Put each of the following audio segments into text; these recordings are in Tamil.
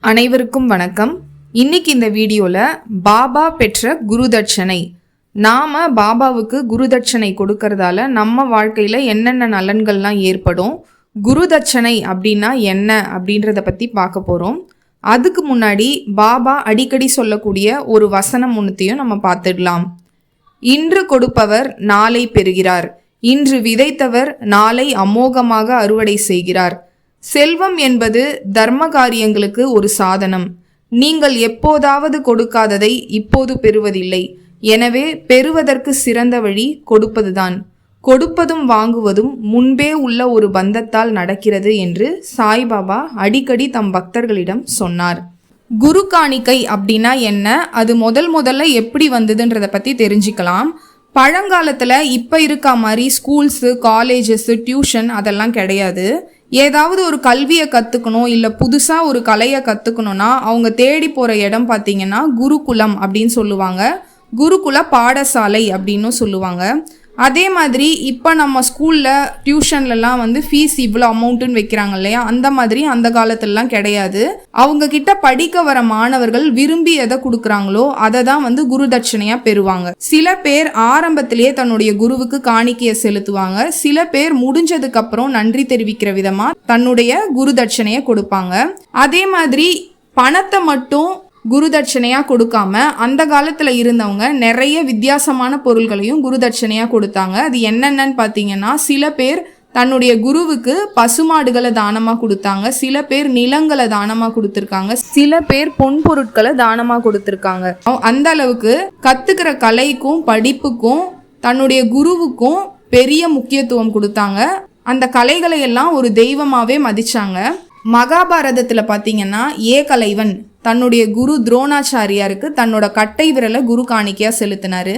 அனைவருக்கும் வணக்கம். இன்னைக்கு இந்த வீடியோவில் பாபா பெற்ற குருதட்சணை, நாம் பாபாவுக்கு குருதட்சணை கொடுக்கறதால நம்ம வாழ்க்கையில் என்னென்ன நலன்கள்லாம் ஏற்படும், குருதட்சணை அப்படின்னா என்ன அப்படின்றத பற்றி பார்க்க போகிறோம். அதுக்கு முன்னாடி பாபா அடிக்கடி சொல்லக்கூடிய ஒரு வசனம் ஒன்றுத்தையும் நம்ம பார்த்துடலாம். இன்று கொடுப்பவர் நாளை பெறுகிறார், இன்று விதைத்தவர் நாளை அமோகமாக அறுவடை செய்கிறார். செல்வம் என்பது தர்ம காரியங்களுக்கு ஒரு சாதனம். நீங்கள் எப்போதாவது கொடுக்காததை இப்போது பெறுவதில்லை. எனவே பெறுவதற்கு சிறந்த வழி கொடுப்பதுதான். கொடுப்பதும் வாங்குவதும் முன்பே உள்ள ஒரு பந்தத்தால் நடக்கிறது என்று சாய்பாபா அடிக்கடி தம் பக்தர்களிடம் சொன்னார். குரு காணிக்கை அப்படின்னா என்ன, அது முதல்ல எப்படி வந்ததுன்றதை பற்றி தெரிஞ்சுக்கலாம். பழங்காலத்தில் இப்போ இருக்க மாதிரி ஸ்கூல்ஸு, காலேஜஸ்ஸு, டியூஷன் அதெல்லாம் கிடையாது. ஏதாவது ஒரு கல்வியை கற்றுக்கணும், இல்லை புதுசாக ஒரு கலையை கற்றுக்கணுன்னா அவங்க தேடி போகிற இடம் பார்த்திங்கன்னா குருகுலம் அப்படின்னு சொல்லுவாங்க, குருகுல பாடசாலை அப்படின்னு சொல்லுவாங்க. அதே மாதிரி இப்போ நம்ம ஸ்கூலில் டியூஷன்லலாம் ஃபீஸ் இவ்வளோ அமௌண்ட்டுன்னு வைக்கிறாங்க இல்லையா, அந்த மாதிரி அந்த காலத்துலலாம் கிடையாது. அவங்க கிட்ட படிக்க வர மாணவர்கள் விரும்பி எதை கொடுக்குறாங்களோ அதை தான் குரு தட்சணையாக பெறுவாங்க. சில பேர் ஆரம்பத்திலேயே தன்னுடைய குருவுக்கு காணிக்கையை செலுத்துவாங்க. சில பேர் முடிஞ்சதுக்கு அப்புறம் நன்றி தெரிவிக்கிற விதமாக தன்னுடைய குரு தட்சணையை கொடுப்பாங்க. அதே மாதிரி பணத்தை மட்டும் குருதட்சணையாக கொடுக்காம அந்த காலத்தில் இருந்தவங்க நிறைய வித்தியாசமான பொருள்களையும் குருதட்சணையாக கொடுத்தாங்க. அது என்னென்னு பார்த்தீங்கன்னா, சில பேர் தன்னுடைய குருவுக்கு பசுமாடுகளை தானமாக கொடுத்தாங்க, சில பேர் நிலங்களை தானமாக கொடுத்துருக்காங்க, சில பேர் பொன் பொருட்களை தானமாக கொடுத்துருக்காங்க. அந்த அளவுக்கு கற்றுக்கிற கலைக்கும் படிப்புக்கும் தன்னுடைய குருவுக்கும் பெரிய முக்கியத்துவம் கொடுத்தாங்க. அந்த கலைகளை எல்லாம் ஒரு தெய்வமாகவே மதிச்சாங்க. மகாபாரதத்தில் பார்த்தீங்கன்னா ஏகலைவன் தன்னுடைய குரு துரோணாச்சாரியாருக்கு தன்னோட கட்டை விரலை குரு காணிக்கையாக செலுத்தினாரு.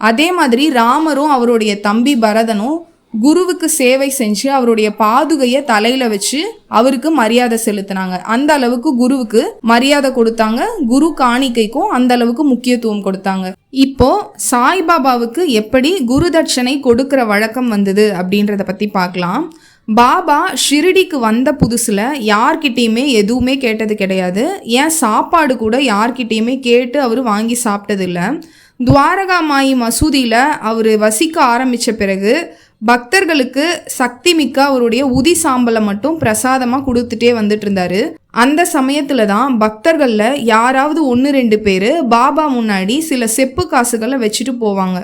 அதே மாதிரி ராமரும் அவருடைய தம்பி பரதனும் குருவுக்கு சேவை செஞ்சு அவருடைய பாதுகையை தலையில வச்சு அவருக்கு மரியாதை செலுத்தினாங்க. அந்த அளவுக்கு குருவுக்கு மரியாதை கொடுத்தாங்க, குரு காணிக்கைக்கும் அந்த அளவுக்கு முக்கியத்துவம் கொடுத்தாங்க. இப்போ சாய்பாபாவுக்கு எப்படி குருதட்சணை கொடுக்கிற வழக்கம் வந்தது அப்படின்றத பத்தி பார்க்கலாம். பாபா ஷிரடிக்கு வந்த புதுசில் யார்கிட்டையுமே எதுவுமே கேட்டது கிடையாது. ஏன் சாப்பாடு கூட யார்கிட்டையுமே கேட்டு அவர் வாங்கி சாப்பிட்டதில்லை. துவாரகா மாயி மசூதியில் அவர் வசிக்க ஆரம்பித்த பிறகு பக்தர்களுக்கு சக்தி மிக்க அவருடைய உதி சாம்பலை மட்டும் பிரசாதமாக கொடுத்துட்டே வந்துட்டு இருந்தாரு. அந்த சமயத்தில் தான் பக்தர்களில் யாராவது 1-2 பேர் பாபா முன்னாடி சில செப்பு காசுகளை வச்சுட்டு போவாங்க.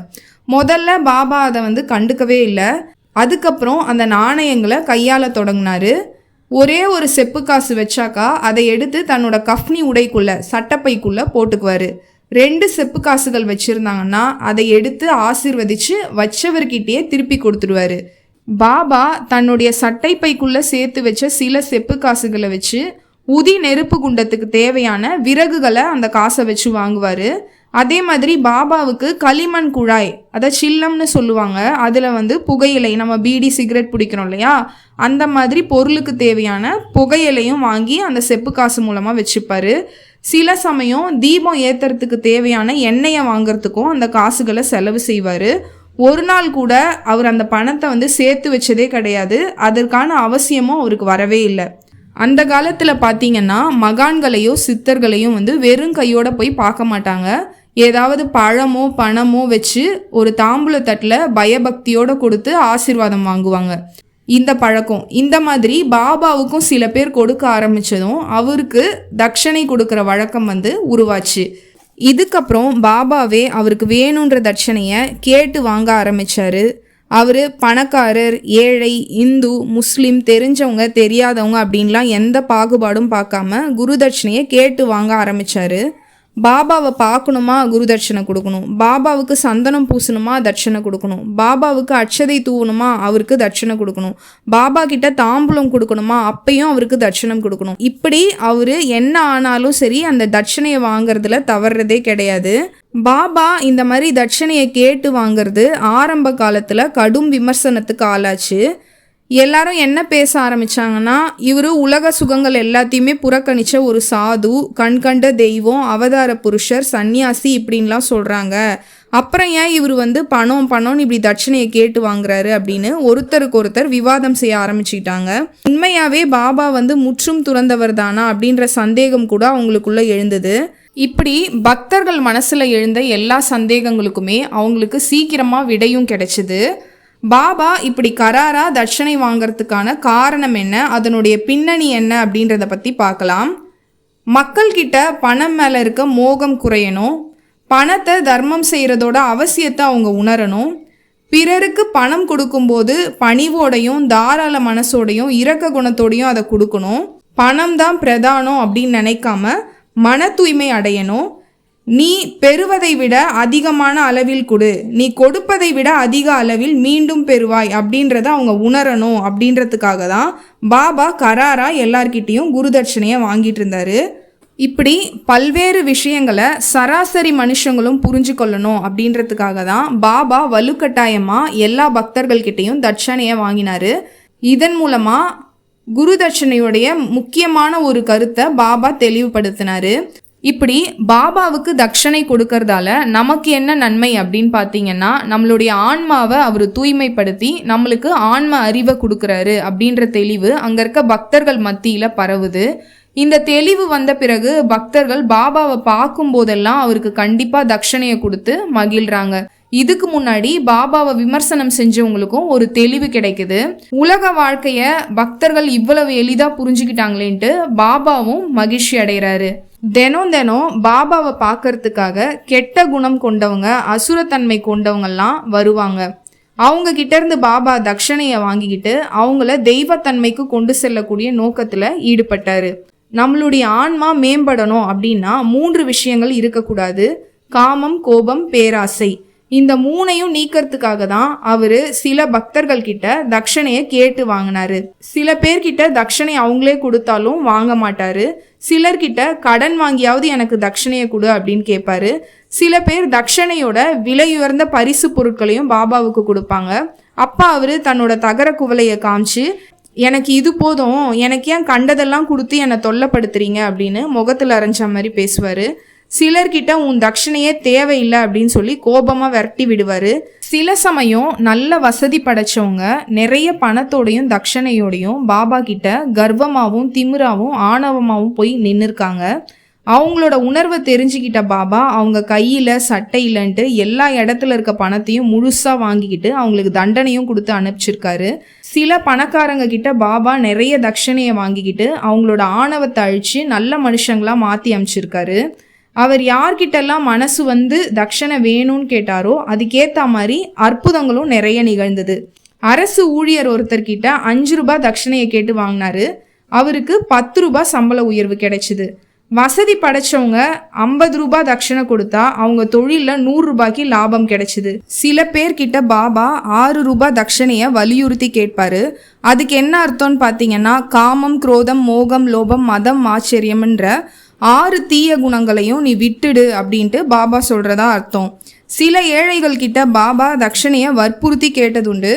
முதல்ல பாபா அதை கண்டுக்கவே இல்லை. அதுக்கப்புறம் அந்த நாணயங்களை கையாள தொடங்கினாரு. ஒரே ஒரு செப்பு காசு வச்சாக்கா அதை எடுத்து தன்னோட கஃப்னி உடைக்குள்ள சட்டப்பைக்குள்ளே போட்டுக்குவார். 2 செப்பு காசுகள் வச்சுருந்தாங்கன்னா அதை எடுத்து ஆசீர்வதித்து வச்சவர்கிட்டயே திருப்பி கொடுத்துடுவார். பாபா தன்னுடைய சட்டைப்பைக்குள்ளே சேர்த்து வச்ச சில செப்பு காசுகளை வச்சு உதி நெருப்பு குண்டத்துக்கு தேவையான விறகுகளை அந்த காசை வச்சு வாங்குவார். அதே மாதிரி பாபாவுக்கு களிமண் குழாய், அதை சில்லம்னு சொல்லுவாங்க, அதில் புகையிலை, நம்ம பீடி சிகரெட் பிடிக்கிறோம் இல்லையா, அந்த மாதிரி பொருளுக்கு தேவையான புகையிலையும் வாங்கி அந்த செப்பு காசு மூலமாக வச்சுப்பார். சில சமயம் தீபம் ஏற்றுறதுக்கு தேவையான எண்ணெயை வாங்கிறதுக்கும் அந்த காசுகளை செலவு செய்வார். ஒரு நாள் கூட அவர் அந்த பணத்தை சேர்த்து வச்சதே கிடையாது. அதற்கான அவசியமும் அவருக்கு வரவே இல்லை. அந்த காலத்தில் பார்த்தீங்கன்னா மகான்களையோ சித்தர்களையும் வெறும் கையோட போய் பார்க்க மாட்டாங்க. ஏதாவது பழமோ பணமோ வச்சு ஒரு தாம்பூல தட்டில் பயபக்தியோடு கொடுத்து ஆசீர்வாதம் வாங்குவாங்க. இந்த பழக்கம் இந்த மாதிரி பாபாவுக்கும் சில பேர் கொடுக்க ஆரம்பித்ததும் அவருக்கு தட்சணை கொடுக்குற வழக்கம் உருவாச்சு. இதுக்கப்புறம் பாபாவே அவருக்கு வேணுன்ற தட்சணையை கேட்டு வாங்க ஆரம்பித்தார். அவர் பணக்காரர், ஏழை, இந்து, முஸ்லீம், தெரிஞ்சவங்க, தெரியாதவங்க அப்படின்லாம் எந்த பாகுபாடும் பார்க்காம குருதட்சணையை கேட்டு வாங்க ஆரம்பித்தார். பாபாவை பார்க்கணுமா குருதட்சணை கொடுக்கணும், பாபாவுக்கு சந்தனம் பூசணுமா தட்சணை கொடுக்கணும், பாபாவுக்கு அட்சதை தூவணுமா அவருக்கு தட்சணை கொடுக்கணும், பாபா கிட்ட தாம்பூலம் கொடுக்கணுமா அப்பையும் அவருக்கு தட்சணம் கொடுக்கணும். இப்படி அவர் என்ன ஆனாலும் சரி அந்த தட்சணையை வாங்குறதுல தவறுறதே கிடையாது. பாபா இந்த மாதிரி தட்சணையை கேட்டு வாங்கிறது ஆரம்ப காலத்தில் கடும் விமர்சனத்துக்கு ஆளாச்சு. எல்லாரும் என்ன பேச ஆரம்பிச்சாங்கன்னா, இவர் உலக சுகங்கள் எல்லாத்தையுமே புறக்கணிச்ச ஒரு சாது, கண்கண்ட தெய்வம், அவதார புருஷர், சன்னியாசி இப்படின்லாம் சொல்கிறாங்க. அப்புறம் ஏன் இவர் பணம்னு இப்படி தட்சணையை கேட்டு வாங்குறாரு அப்படின்னு ஒருத்தருக்கு ஒருத்தர் விவாதம் செய்ய ஆரம்பிச்சுக்கிட்டாங்க. உண்மையாவே பாபா முற்றும் துறந்தவர் தானா அப்படின்ற சந்தேகம் கூட அவங்களுக்குள்ள எழுந்தது. இப்படி பக்தர்கள் மனசுல எழுந்த எல்லா சந்தேகங்களுக்குமே அவங்களுக்கு சீக்கிரமா விடையும் கிடைச்சிது. பாபா இப்படி கராரா தட்சணை வாங்கறதுக்கான காரணம் என்ன, அதனுடைய பின்னணி என்ன அப்படின்றத பத்தி பார்க்கலாம். மக்கள்கிட்ட பணம் மேல இருக்க மோகம் குறையணும், பணத்தை தர்மம் செய்கிறதோட அவசியத்தை அவங்க உணரணும், பிறருக்கு பணம் கொடுக்கும்போது பணிவோடையும் தாராள மனசோடையும் இரக்க குணத்தோடையும் அதை கொடுக்கணும், பணம் தான் பிரதானம் அப்படின்னு நினைக்காம மன தூய்மை அடையணும், நீ பெறுவதை விட அதிகமான அளவில் கொடு, நீ கொடுப்பதை விட அதிக அளவில் மீண்டும் பெறுவாய் அப்படின்றத அவங்க உணரணும். அப்படின்றதுக்காக தான் பாபா கராரா எல்லார்கிட்டையும் குருதட்சணையை வாங்கிட்டு இருந்தாரு. இப்படி பல்வேறு விஷயங்களை சராசரி மனுஷங்களும் புரிஞ்சு கொள்ளணும் அப்படின்றதுக்காக தான் பாபா வலுக்கட்டாயமாக எல்லா பக்தர்கள்கிட்டையும் தட்சணையை வாங்கினார். இதன் மூலமாக குரு தட்சணையுடைய முக்கியமான ஒரு கருத்தை பாபா தெளிவுபடுத்தினார். இப்படி பாபாவுக்கு தட்சணை கொடுக்கறதால நமக்கு என்ன நன்மை அப்படின்னு பார்த்தீங்கன்னா, நம்மளுடைய ஆன்மாவை அவர் தூய்மைப்படுத்தி நம்மளுக்கு ஆன்ம அறிவை கொடுக்குறாரு அப்படின்ற தெளிவு அங்கே இருக்க பக்தர்கள் மத்தியில் பரவுது. இந்த தெளிவு வந்த பிறகு பக்தர்கள் பாபாவை பார்க்கும் போதெல்லாம் அவருக்கு கண்டிப்பாக தட்சணையை கொடுத்து மகிழ்றாங்க. இதுக்கு முன்னாடி பாபாவை விமர்சனம் செஞ்சவங்களுக்கும் ஒரு தெளிவு கிடைக்குது. உலக வாழ்க்கைய பக்தர்கள் இவ்வளவு எளிதா புரிஞ்சுக்கிட்டாங்களேன்ட்டு பாபாவும் மகிழ்ச்சி அடைகிறாரு. தினம் பாபாவை பார்க்கறதுக்காக கெட்ட குணம் கொண்டவங்க, அசுரத்தன்மை கொண்டவங்கெல்லாம் வருவாங்க. அவங்க கிட்ட இருந்து பாபா தட்சணையை வாங்கிக்கிட்டு அவங்கள தெய்வத்தன்மைக்கு கொண்டு செல்லக்கூடிய நோக்கத்துல ஈடுபட்டாரு. நம்மளுடைய ஆன்மா மேம்படணும் அப்படின்னா 3 விஷயங்கள் இருக்கக்கூடாது: காமம், கோபம், பேராசை. இந்த 3ஐயும் நீக்கிறதுக்காக தான் அவரு சில பக்தர்கள் கிட்ட தட்சணையை கேட்டு வாங்கினாரு. சில பேர்கிட்ட தட்சணை அவங்களே கொடுத்தாலும் வாங்க மாட்டாரு. சிலர்கிட்ட கடன் வாங்கியாவது எனக்கு தட்சணையை கொடு அப்படின்னு கேட்பாரு. சில பேர் தட்சணையோட விலையுயர்ந்த பரிசு பொருட்களையும் பாபாவுக்கு கொடுப்பாங்க. அப்பா அவரு தன்னோட தகர குவளையை காமிச்சு, எனக்கு இது போதும், எனக்கு ஏன் கண்டதெல்லாம் கொடுத்து என்னை தொல்லைப்படுத்துறீங்க அப்படின்னு முகத்தில் அரைஞ்ச மாதிரி பேசுவார். சிலர்கிட்ட உன் தட்சணையே தேவையில்லை அப்படின்னு சொல்லி கோபமாக விரட்டி விடுவார். சில சமயம் நல்ல வசதி படைச்சவங்க நிறைய பணத்தோடையும் தட்சணையோடையும் பாபா கிட்ட கர்வமாகவும் திமிராவும் ஆணவமாகவும் போய் நின்றுருக்காங்க. அவங்களோட உணர்வை தெரிஞ்சுக்கிட்ட பாபா அவங்க கையில் சட்டையிலன்ட்டு எல்லா இடத்துல இருக்க பணத்தையும் முழுசாக வாங்கிக்கிட்டு அவங்களுக்கு தண்டனையும் கொடுத்து அனுப்பிச்சிருக்காரு. சில பணக்காரங்க கிட்ட பாபா நிறைய தட்சணையை வாங்கிக்கிட்டு அவங்களோட ஆணவத்தை அழித்து நல்ல மனுஷங்களாக மாற்றி அமைச்சிருக்காரு. அவர் யார்கிட்டெல்லாம் மனசு தட்சணை வேணும்னு கேட்டாரோ அதுக்கேற்ற மாதிரி அற்புதங்களும் நிறைய நிகழ்ந்தது. அரசு ஊழியர் ஒருத்தர்கிட்ட 5 ரூபாய் தட்சணையை கேட்டு வாங்கினாரு. அவருக்கு 10 ரூபாய் சம்பள உயர்வு கிடைச்சிது. வசதி படைச்சவங்க 50 ரூபாய் தட்சணை கொடுத்தா அவங்க தொழிலில் 100 ரூபாய்க்கு லாபம் கிடைச்சிது. சில பேர்கிட்ட பாபா 6 ரூபாய் தட்சணையை வலியுறுத்தி கேட்பாரு. அதுக்கு என்ன அர்த்தம்னு பார்த்தீங்கன்னா, காமம், குரோதம், மோகம், லோபம், மதம், ஆச்சரியம்ன்ற 6 தீய குணங்களையும் நீ விட்டுடு அப்படின்ட்டு பாபா சொல்றதா அர்த்தம். சில ஏழைகள் கிட்ட பாபா தட்சணையை வற்புறுத்தி கேட்டதுண்டு.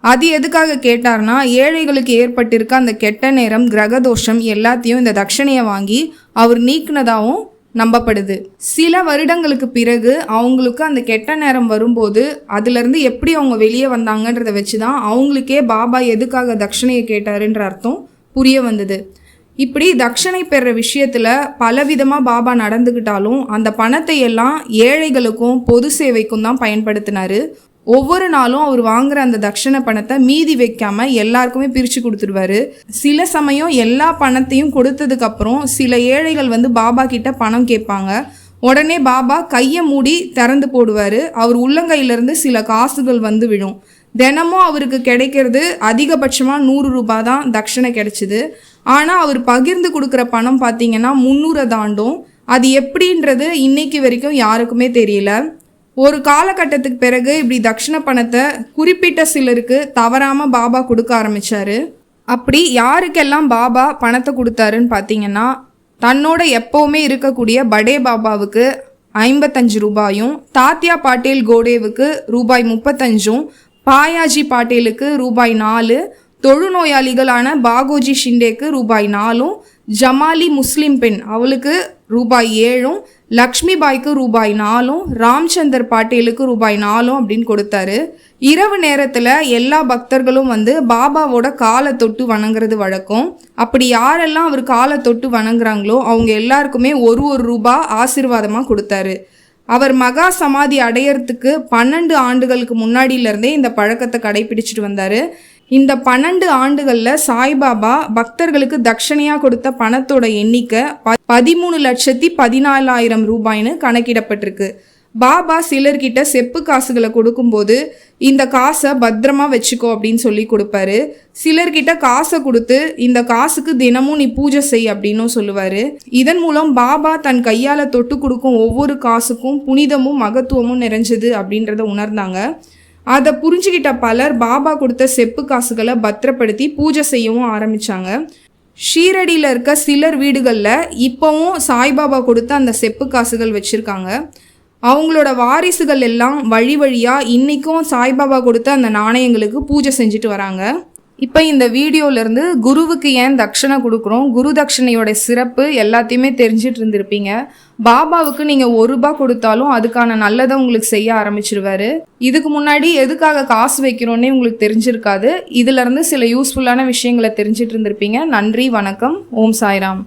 அது எதுக்காக கேட்டார்னா, ஏழைகளுக்கு ஏற்பட்டிருக்க அந்த கெட்ட நேரம், கிரகதோஷம் எல்லாத்தையும் இந்த தட்சணையை வாங்கி அவர் நீக்கினதாகவும் நம்பப்படுது. சில வருடங்களுக்கு பிறகு அவங்களுக்கு அந்த கெட்ட நேரம் வரும்போது அதுலேருந்து எப்படி அவங்க வெளியே வந்தாங்கன்றதை வச்சு தான் அவங்களுக்கே பாபா எதுக்காக தட்சணையை கேட்டாருன்ற அர்த்தம் புரிய வந்தது. இப்படி தட்சணை பெற விஷயத்தில் பலவிதமாக பாபா நடந்துக்கிட்டாலும் அந்த பணத்தை எல்லாம் ஏழைகளுக்கும் பொது சேவைக்கும் தான் பயன்படுத்தினார். ஒவ்வொரு நாளும் அவர் வாங்குற அந்த தட்சணை பணத்தை மீதி வைக்காம எல்லாருக்குமே பிரித்து கொடுத்துருவாரு. சில சமயம் எல்லா பணத்தையும் கொடுத்ததுக்கப்புறம் சில ஏழைகள் பாபா கிட்ட பணம் கேட்பாங்க. உடனே பாபா கையை மூடி திறந்து போடுவார். அவர் உள்ளங்கையிலேருந்து சில காசுகள் விழும். தினமும் அவருக்கு கிடைக்கிறது அதிகபட்சமாக 100 ரூபாய் தான் தட்சணை கிடைச்சிது. ஆனால் அவர் பகிர்ந்து கொடுக்குற பணம் பார்த்தீங்கன்னா 300 தாண்டும். அது எப்படின்றது இன்னைக்கு வரைக்கும் யாருக்குமே தெரியல. ஒரு காலகட்டத்துக்கு பிறகு இப்படி தட்சணை பணத்தை குறிப்பிட்ட சிலருக்கு தவறாமல் பாபா கொடுக்க ஆரம்பித்தார். அப்படி யாருக்கெல்லாம் பாபா பணத்தை கொடுத்தாருன்னு பார்த்தீங்கன்னா, தன்னோட எப்போவுமே இருக்கக்கூடிய படே பாபாவுக்கு 55 ரூபாயும், தாத்யா பாட்டேல் கோடேவுக்கு ரூபாய் 35, பாயாஜி பாட்டேலுக்கு ரூபாய் 4, தொழுநோயாளிகளான பாகோஜி ஷிண்டேக்கு ரூபாய் 4, ஜமாலி முஸ்லிம் பெண் அவளுக்கு ரூபாய் 7, லக்ஷ்மி பாய்க்கு ரூபாய் 4, ராம்சந்தர் பாட்டேலுக்கு ரூபாய் 4 அப்படின்னு கொடுத்தாரு. இரவு நேரத்தில் எல்லா பக்தர்களும் வந்து பாபாவோட காலை தொட்டு வணங்குறது வழக்கம். அப்படி யாரெல்லாம் அவர் காலை தொட்டு வணங்குறாங்களோ அவங்க எல்லாருக்குமே ஒரு ரூபாய் ஆசீர்வாதமாக கொடுத்தாரு. அவர் மகா சமாதி அடையறதுக்கு 12 ஆண்டுகளுக்கு முன்னாடியிலேருந்தே இந்த பழக்கத்தை கடைபிடிச்சிட்டு வந்தார். இந்த 12 ஆண்டுகளில் சாய்பாபா பக்தர்களுக்கு தட்சணையாக கொடுத்த பணத்தோட எண்ணிக்கை 13,14,000 ரூபாய்னு கணக்கிடப்பட்டிருக்கு. பாபா சிலர்கிட்ட செப்பு காசுகளை கொடுக்கும்போது இந்த காசை பத்திரமா வச்சுக்கோ அப்படின்னு சொல்லி கொடுப்பாரு. சிலர்கிட்ட காசை கொடுத்து இந்த காசுக்கு தினமும் நீ பூஜை செய் அப்படின்னும் சொல்லுவார். இதன் மூலம் பாபா தன் கையால் தொட்டு கொடுக்கும் ஒவ்வொரு காசுக்கும் புனிதமும் மகத்துவமும் நிறைஞ்சது அப்படின்றத உணர்ந்தாங்க. அதை புரிஞ்சுக்கிட்ட பலர் பாபா கொடுத்த செப்பு காசுகளை பத்திரப்படுத்தி பூஜை செய்யவும் ஆரம்பித்தாங்க. ஷீரடியில் இருக்க சிலர் வீடுகளில் இப்போவும் சாய்பாபா கொடுத்த அந்த செப்பு காசுகள் வச்சுருக்காங்க. அவங்களோட வாரிசுகள் எல்லாம் வழி வழியாக இன்றைக்கும் சாய்பாபா கொடுத்த அந்த நாணயங்களுக்கு பூஜை செஞ்சுட்டு வராங்க. இப்போ இந்த வீடியோலேருந்து குருவுக்கு ஏன் தட்சணை கொடுக்குறோம், குரு தட்சணையோட சிறப்பு எல்லாத்தையுமே தெரிஞ்சிட்டு இருந்திருப்பீங்க. பாபாவுக்கு நீங்கள் ரூபாய் கொடுத்தாலும் அதுக்கான நல்லதை உங்களுக்கு செய்ய ஆரம்பிச்சிருவாரு. இதுக்கு முன்னாடி எதுக்காக காசு வைக்கிறோன்னே உங்களுக்கு தெரிஞ்சிருக்காது. இதிலேருந்து சில யூஸ்ஃபுல்லான விஷயங்களை தெரிஞ்சிட்டு இருந்திருப்பீங்க. நன்றி, வணக்கம், ஓம் சாய்ராம்.